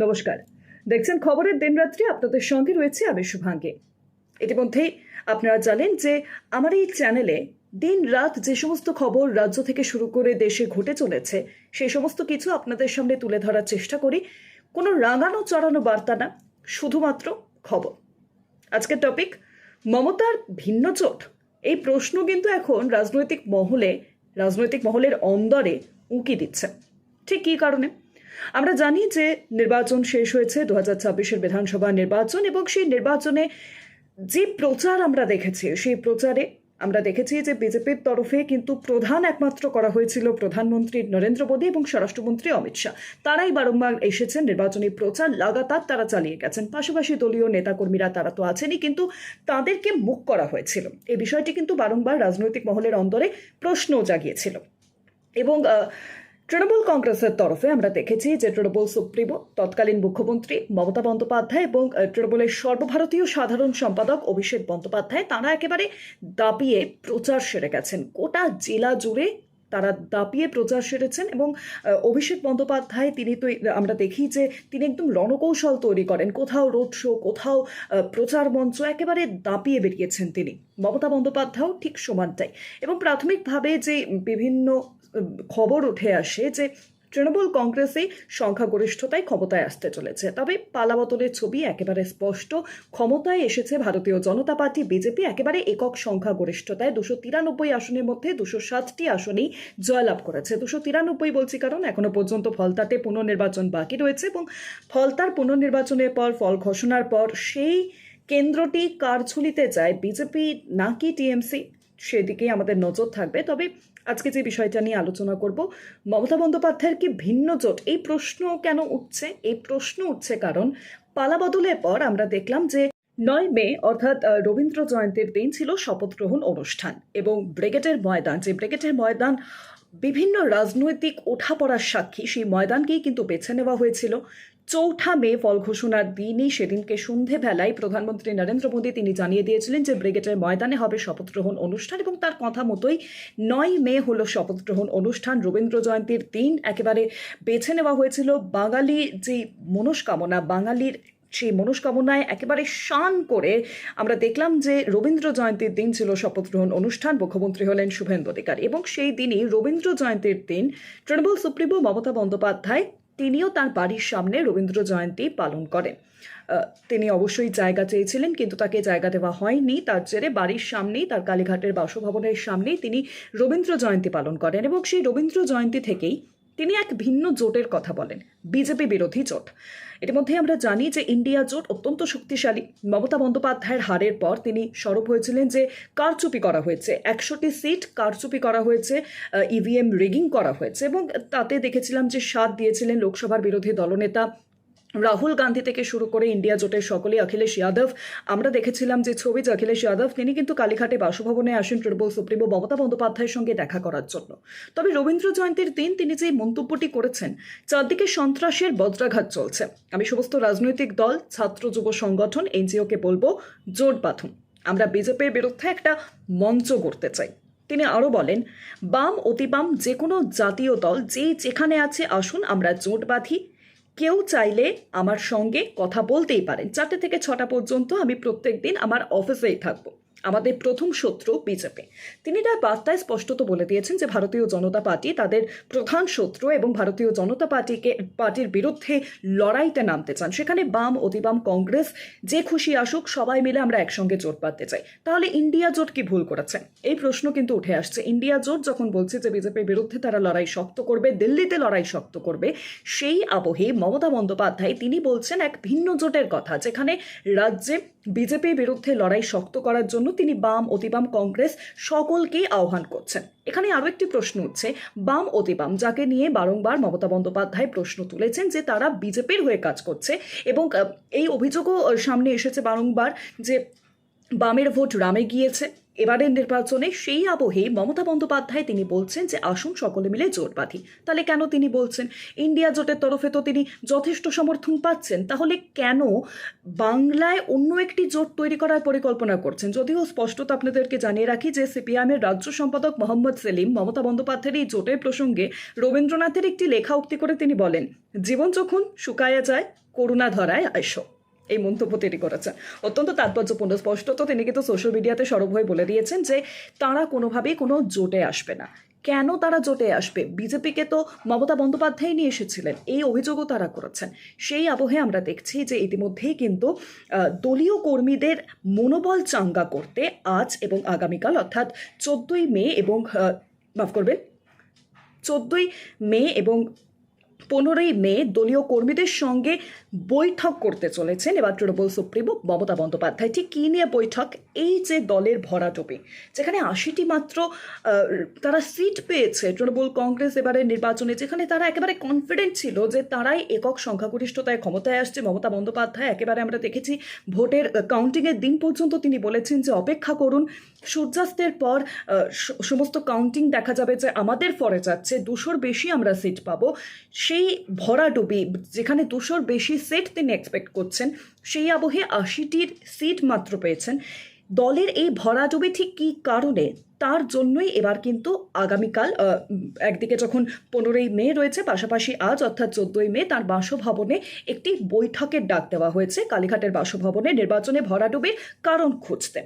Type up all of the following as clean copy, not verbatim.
নমস্কার, দেখছেন খবরের দিনরাত্রি। আপনাদের সঙ্গে রয়েছে আমি শুভাঙ্গী। ইতিমধ্যেই আপনারা জানেন যে আমার এই চ্যানেলে দিন রাত যে সমস্ত খবর রাজ্য থেকে শুরু করে দেশে ঘটে চলেছে সেই সমস্ত কিছু আপনাদের সামনে তুলে ধরার চেষ্টা করি। কোনো রাঙানো চড়ানো বার্তা না, শুধুমাত্র খবর। আজকের টপিক মমতার ভিন্ন চোট। এই প্রশ্ন কিন্তু এখন রাজনৈতিক মহলের অন্দরে উঁকি দিচ্ছে। ঠিক কী কারণে? আমরা জানি যে নির্বাচন শেষ হয়েছে, 2026-এর বিধানসভা নির্বাচন, এবং সেই নির্বাচনে যে প্রচার আমরা দেখেছি, সেই প্রচারে আমরা দেখেছি যে বিজেপির তরফে কিন্তু একমাত্র করা হয়েছিল প্রধানমন্ত্রী নরেন্দ্র মোদী এবং স্বরাষ্ট্রমন্ত্রী অমিত শাহ। তারাই বারংবার এসেছেন, নির্বাচনী প্রচার লাগাতার তারা চালিয়ে গেছেন। পাশাপাশি দলীয় নেতাকর্মীরা তারা তো আছেনই, কিন্তু তাদেরকে মুখ করা হয়েছিল। এই বিষয়টি কিন্তু বারংবার রাজনৈতিক মহলের অন্দরে প্রশ্ন জাগিয়েছিল। এবং তৃণমূল কংগ্রেসের তরফে আমরা দেখেছি যে তৃণমূল সুপ্রিমো তৎকালীন মুখ্যমন্ত্রী মমতা বন্দ্যোপাধ্যায় এবং তৃণমূলের সর্বভারতীয় সাধারণ সম্পাদক অভিষেক বন্দ্যোপাধ্যায় তারা একেবারে দাপিয়ে প্রচার সেরে গেছেন। গোটা জেলা জুড়ে তারা দাপিয়ে প্রচার সেরেছেন। এবং অভিষেক বন্দ্যোপাধ্যায় তিনি তো আমরা দেখি যে তিনি একদম রণকৌশল তৈরি করেন, কোথাও রোড শো, কোথাও প্রচার মঞ্চ, একেবারে দাপিয়ে বেরিয়েছেন তিনি। মমতা বন্দ্যোপাধ্যায়ও ঠিক সমানটাই। এবং প্রাথমিকভাবে যে বিভিন্ন খবর উঠে আসে যে তৃণমূল কংগ্রেসেই সংখ্যাগরিষ্ঠতায় ক্ষমতায় আসতে চলেছে, তবে পালাবদলের ছবি একেবারে স্পষ্ট। ক্ষমতায় এসেছে ভারতীয় জনতা পার্টি, বিজেপি একেবারে একক সংখ্যাগরিষ্ঠতায় 293 আসনের মধ্যে 207টি আসনেই জয়লাভ করেছে। 293 বলছি কারণ এখনো পর্যন্ত ফলতাতে পুনর্নির্বাচন বাকি রয়েছে, এবং ফলতার পুনর্নির্বাচনের পর, ফল ঘোষণার পর সেই কেন্দ্রটি কার ঝুলিতে যায়, বিজেপি নাকি টিএমসি, সেদিকেই আমাদের নজর থাকবে। তবে আজকে যে বিষয়টা নিয়ে আলোচনা করব, মমতা বন্দ্যোপাধ্যায়ের কি ভিন্ন জোট, এই প্রশ্ন কেন উঠছে? এই প্রশ্ন উঠছে কারণ পালাবদলের পর আমরা দেখলাম যে 9 মে অর্থাৎ রবীন্দ্র জয়ন্তীর দিন ছিল শপথ গ্রহণ অনুষ্ঠান, এবং ব্রিগেডের ময়দান বিভিন্ন রাজনৈতিক ওঠাপড়ার সাক্ষী। সেই ময়দানকেই কিন্তু বেছে নেওয়া হয়েছিল। 4 মে ফল ঘোষণার দিনই, সেদিনকে সন্ধেবেলায় প্রধানমন্ত্রী নরেন্দ্র মোদী তিনি জানিয়ে দিয়েছিলেন যে ব্রিগেডের ময়দানে হবে শপথ গ্রহণ অনুষ্ঠান, এবং তার কথা মতোই 9 মে হলো শপথ গ্রহণ অনুষ্ঠান। রবীন্দ্র জয়ন্তীর দিন একেবারে বেছে নেওয়া হয়েছিল। বাঙালির যে মনস্কামনা, বাঙালির সেই মনস্কামনায় একেবারে শান করে আমরা দেখলাম যে রবীন্দ্র জয়ন্তীর দিন ছিল শপথ গ্রহণ অনুষ্ঠান। মুখ্যমন্ত্রী হলেন শুভেন্দু অধিকারী, এবং সেই দিনই রবীন্দ্র জয়ন্তীর দিন তৃণমূল সুপ্রিমো মমতা বন্দ্যোপাধ্যায় তিনিও তার বাড়ির সামনে রবীন্দ্র জয়ন্তী পালন করেন। তিনি অবশ্যই জায়গা চেয়েছিলেন, কিন্তু তাকে জায়গা দেওয়া হয়নি। তার জেরে বাড়ির সামনেই, তার কালীঘাটের বাসভবনের সামনেই তিনি রবীন্দ্র জয়ন্তী পালন করেন। এবং সেই রবীন্দ্র জয়ন্তী থেকেই তিনি এক ভিন্ন জোটের কথা বলেন, বিজেপি বিরোধী জোট। ইতিমধ্যে আমরা জানি যে ইন্ডিয়া জোট অত্যন্ত শক্তিশালী। মমতা বন্দ্যোপাধ্যায়ের হারের পর তিনি সরব হয়েছিলেন যে কারচুপি করা হয়েছে, 100টি সিট কারচুপি করা হয়েছে, ইভিএম রিগিং করা হয়েছে, এবং তাতে দেখেছিলাম যে সাথ দিয়েছিলেন লোকসভার বিরোধী দলনেতা রাহুল গান্ধী থেকে শুরু করে ইন্ডিয়া জোটের সকলেই। অখিলেশ যাদব, আমরা দেখেছিলাম যে ছবি, অখিলেশ যাদব তিনি কিন্তু কালীঘাটে বাসভবনে আসেন তৃণমূল সুপ্রিমো মমতা বন্দ্যোপাধ্যায়ের সঙ্গে দেখা করার জন্য। তবে রবীন্দ্র জয়ন্তীর দিন তিনি যে মন্তব্যটি করেছেন, চারদিকে সন্ত্রাসের বজ্রাঘাত চলছে, আমি সমস্ত রাজনৈতিক দল, ছাত্র যুব সংগঠন, এনজিওকে বলবো জোট বাঁধুন, আমরা বিজেপির বিরুদ্ধে একটা মঞ্চ গড়তে চাই। তিনি আরও বলেন, বাম অতি বাম যে কোনো জাতীয় দল যেখানে আছে আসুন, আমরা জোট বাঁধি। কেউ চাইলে আমার সঙ্গে কথা বলতেই পারেন। 4টে থেকে 6টা পর্যন্ত আমি প্রত্যেক দিন আমার অফিসেই থাকবো। আমাদের প্রথম শত্রু বিজেপি। তিনি তার বার্তায় স্পষ্টত বলে দিয়েছেন যে ভারতীয় জনতা পার্টি তাদের প্রধান শত্রু, এবং ভারতীয় জনতা পার্টির বিরুদ্ধে লড়াইতে নামতে চান। সেখানে বাম অতিবাম কংগ্রেস যে খুশি আসুক, সবাই মিলে আমরা একসঙ্গে জোট বাঁধতে চাই। তাহলে ইন্ডিয়া জোট কি ভুল করেছে? এই প্রশ্ন কিন্তু উঠে আসছে। ইন্ডিয়া জোট যখন বলছে যে বিজেপির বিরুদ্ধে তারা লড়াই শক্ত করবে, দিল্লিতে লড়াই শক্ত করবে, সেই আবহে মমতা বন্দ্যোপাধ্যায় তিনি বলছেন এক ভিন্ন জোটের কথা, যেখানে রাজ্যে বিজেপির বিরুদ্ধে লড়াই শক্ত করার জন্য তিনি বাম অতিবাম কংগ্রেস সকলকেই আহ্বান করছেন। এখানে আরও একটি প্রশ্ন উঠছে, বাম অতিবাম যাকে নিয়ে বারংবার মমতা বন্দ্যোপাধ্যায় প্রশ্ন তুলেছেন যে তারা বিজেপির হয়ে কাজ করছে, এবং এই অভিযোগও সামনে এসেছে বারংবার যে বামের ভোট রামে গিয়েছে। এবারের নির্বাচনে সেই আবহে মমতা বন্দ্যোপাধ্যায় তিনি বলছেন যে আসুন সকলে মিলে জোট বাঁধি। তাহলে কেন তিনি বলছেন? ইন্ডিয়া জোটের তরফে তো তিনি যথেষ্ট সমর্থন পাচ্ছেন, তাহলে কেন বাংলায় অন্য একটি জোট তৈরি করার পরিকল্পনা করছেন? যদিও স্পষ্টত আপনাদেরকে জানিয়ে রাখি যে সিপিআইএমের রাজ্য সম্পাদক মোহাম্মদ সেলিম মমতা বন্দ্যোপাধ্যায়ের এই জোটের প্রসঙ্গে রবীন্দ্রনাথের একটি লেখা উক্তি করে তিনি বলেন, জীবন যখন শুকায়া যায় করুণা ধরায় আইসো। এই মন্তব্য তিনি করেছেন, অত্যন্ত তাৎপর্যপূর্ণ। স্পষ্টত তিনি কিন্তু সোশ্যাল মিডিয়াতে সরব হয়ে বলে দিয়েছেন যে তারা কোনোভাবেই কোনো জোটে আসবে না। কেন তারা জোটে আসবে? বিজেপিকে তো মমতা বন্দ্যোপাধ্যায় নিয়ে এসেছিলেন, এই অভিযোগও তারা করেছেন। সেই আবহে আমরা দেখছি যে ইতিমধ্যেই কিন্তু দলীয় কর্মীদের মনোবল চাঙ্গা করতে আজ এবং আগামীকাল অর্থাৎ 14ই মে এবং 15ই মে দলীয় কর্মীদের সঙ্গে বৈঠক করতে চলেছেন এবার তৃণমূল সুপ্রিমো মমতা বন্দ্যোপাধ্যায়। ঠিক কী নিয়ে বৈঠক? এই যে দলের ভরাডুবি, যেখানে 80টি মাত্র তারা সিট পেয়েছে তৃণমূল কংগ্রেস এবারের নির্বাচনে, যেখানে তারা একেবারে কনফিডেন্ট ছিল যে তারাই একক সংখ্যাগরিষ্ঠতায় ক্ষমতায় আসছে। মমতা বন্দ্যোপাধ্যায় একেবারে আমরা দেখেছি ভোটের কাউন্টিংয়ের দিন পর্যন্ত তিনি বলেছেন যে অপেক্ষা করুন, সূর্যাস্তের পর সমস্ত কাউন্টিং দেখা যাবে যে আমাদের ফরে যাচ্ছে, 200-র বেশি আমরা সিট পাবো। সেই ভরাডুবি, যেখানে 200-র বেশি সিট তিনি এক্সপেক্ট করছেন, সেই আবহে 80টির সিট মাত্র পেয়েছেন। দলের এই ভরাডুবি ঠিক কী কারণে, তার জন্যই এবার কিন্তু আগামীকাল একদিকে যখন 15ই মে রয়েছে, পাশাপাশি আজ অর্থাৎ 14ই মে তার বাসভবনে একটি বৈঠকের ডাক দেওয়া হয়েছে, কালীঘাটের বাসভবনে, নির্বাচনে ভরাডুবির কারণ খুঁজতে।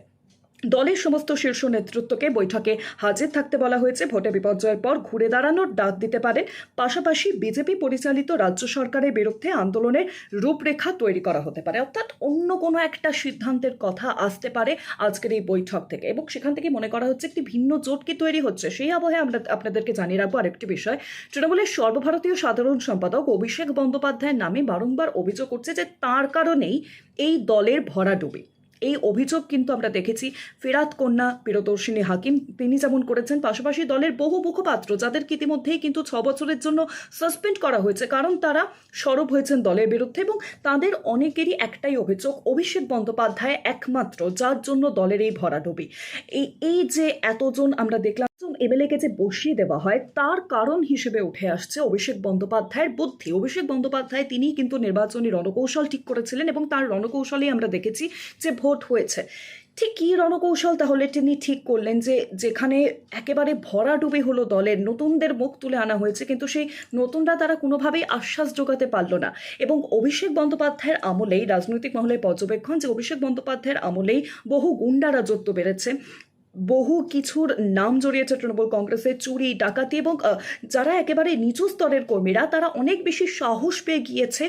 দলের সমস্ত শীর্ষ নেতৃত্বকে বৈঠকে হাজির থাকতে বলা হয়েছে। ভোটে বিপর্যয়ের পর ঘুরে দাঁড়ানোর ডাক দিতে পারে। পাশাপাশি বিজেপি পরিচালিত রাজ্য সরকারের বিরুদ্ধে আন্দোলনের রূপরেখা তৈরি করা হতে পারে, অর্থাৎ অন্য কোনো একটা সিদ্ধান্তের কথা আসতে পারে আজকের এই বৈঠক থেকে, এবং সেখান থেকে মনে করা হচ্ছে একটি ভিন্ন জোট কি তৈরি হচ্ছে। সেই আবহে আমরা আপনাদেরকে জানিয়ে রাখবো আরেকটি বিষয়। তৃণমূলের সর্বভারতীয় সাধারণ সম্পাদক অভিষেক বন্দ্যোপাধ্যায়ের নামে বারংবার অভিযোগ করছে যে তার কারণেই এই দলের ভরাডুবি। এই অভিযোগ কিন্তু আমরা দেখেছি ফেরাত কন্যা প্রিয়দর্শিনী হাকিম তিনি যেমন করেছেন, পাশাপাশি দলের বহু মুখপাত্র যাদেরকে ইতিমধ্যেই কিন্তু 6 বছরের জন্য সাসপেন্ড করা হয়েছে, কারণ তারা সরব হয়েছেন দলের বিরুদ্ধে। এবং তাদের অনেকেরই একটাই অভিযোগ, অভিষেক বন্দ্যোপাধ্যায় একমাত্র যার জন্য দলের এই ভরাডুবি। এই যে এতজন আমরা দেখলাম এমএলএকে যে বসিয়ে দেওয়া হয়, তার কারণ হিসেবে উঠে আসছে অভিষেক বন্দ্যোপাধ্যায়ের বুদ্ধি। অভিষেক বন্দ্যোপাধ্যায় তিনি কিন্তু নির্বাচনী রণকৌশল ঠিক করেছিলেন, এবং তার রণকৌশলেই আমরা দেখেছি যে ভোট হয়েছে। ঠিক কী রণকৌশল তাহলে তিনি ঠিক করলেন? যে যেখানে একেবারে ভরাডুবি হলো দলের, নতুনদের মুখ তুলে আনা হয়েছে, কিন্তু সেই নতুনরা তারা কোনোভাবেই আশ্বাস জোগাতে পারল না। এবং অভিষেক বন্দ্যোপাধ্যায়ের আমলেই, রাজনৈতিক মহলের পর্যবেক্ষণ যে অভিষেক বন্দ্যোপাধ্যায়ের আমলেই বহু গুন্ডা রাজত্ব বেড়েছে, বহু কিছুর নাম জড়িয়েছে তৃণমূল কংগ্রেসের, চুরি ডাকাতি, এবং যারা একেবারে নিচু স্তরের কর্মীরা তারা অনেক বেশি সাহস পেয়ে গিয়েছে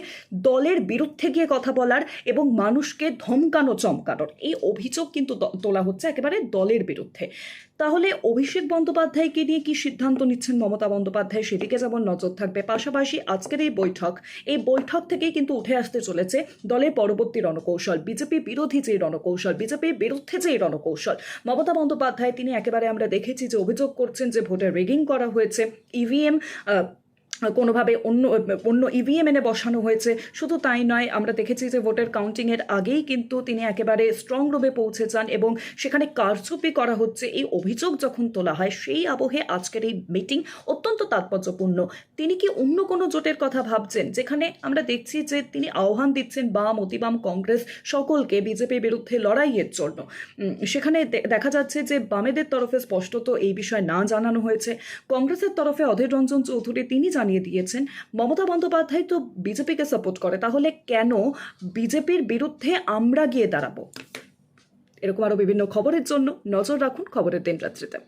দলের বিরুদ্ধে গিয়ে কথা বলার এবং মানুষকে ধমকানো চমকানোর। এই অভিযোগ কিন্তু তোলা হচ্ছে একেবারে দলের বিরুদ্ধে। তাহলে অভিষেক বন্দ্যোপাধ্যায়কে নিয়ে কি সিদ্ধান্ত নিচ্ছেন মমতা বন্দ্যোপাধ্যায়, সেদিকে যেমন নজর থাকবে। পাশাপাশি আজকের এই বৈঠক থেকেই কিন্তু উঠে আসতে চলেছে দলের পরবর্তী রণকৌশল, বিজেপি বিরোধী যে রণকৌশল, বিজেপির বিরুদ্ধে যে রণকৌশল। মমতা বন্দ্যোপাধ্যায় তিনি একেবারে আমরা দেখেছি যে অভিযোগ করছেন যে ভোটে রিগিং করা হয়েছে, ইভিএম কোনোভাবে অন্য ইভিএম এনে বসানো হয়েছে। শুধু তাই নয়, আমরা দেখেছি যে ভোটের কাউন্টিংয়ের আগেই কিন্তু তিনি একেবারে স্ট্রং রুমে পৌঁছে যান এবং সেখানে কারচুপি করা হচ্ছে। এই অভিযোগ যখন তোলা হয়, সেই আবহে আজকের এই মিটিং অত্যন্ত তাৎপর্যপূর্ণ। তিনি কি অন্য কোনো জোটের কথা ভাবছেন, যেখানে আমরা দেখছি যে তিনি আহ্বান দিচ্ছেন বাম, অতিবাম, কংগ্রেস সকলকে বিজেপির বিরুদ্ধে লড়াইয়ের জন্য। সেখানে দেখা যাচ্ছে যে বামেদের তরফে স্পষ্টত এই বিষয়ে না জানানো হয়েছে। কংগ্রেসের তরফে অধীর রঞ্জন চৌধুরী তিনি জানিয়ে দিয়েছেন মমতা বন্দ্যোপাধ্যায় তো বিজেপিকে সাপোর্ট করে, তাহলে কেন বিজেপির বিরুদ্ধে আমরা গিয়ে দাঁড়াবো? এরকম আরো বিভিন্ন খবরের জন্য নজর রাখুন খবরের দিন রাত্রিতে।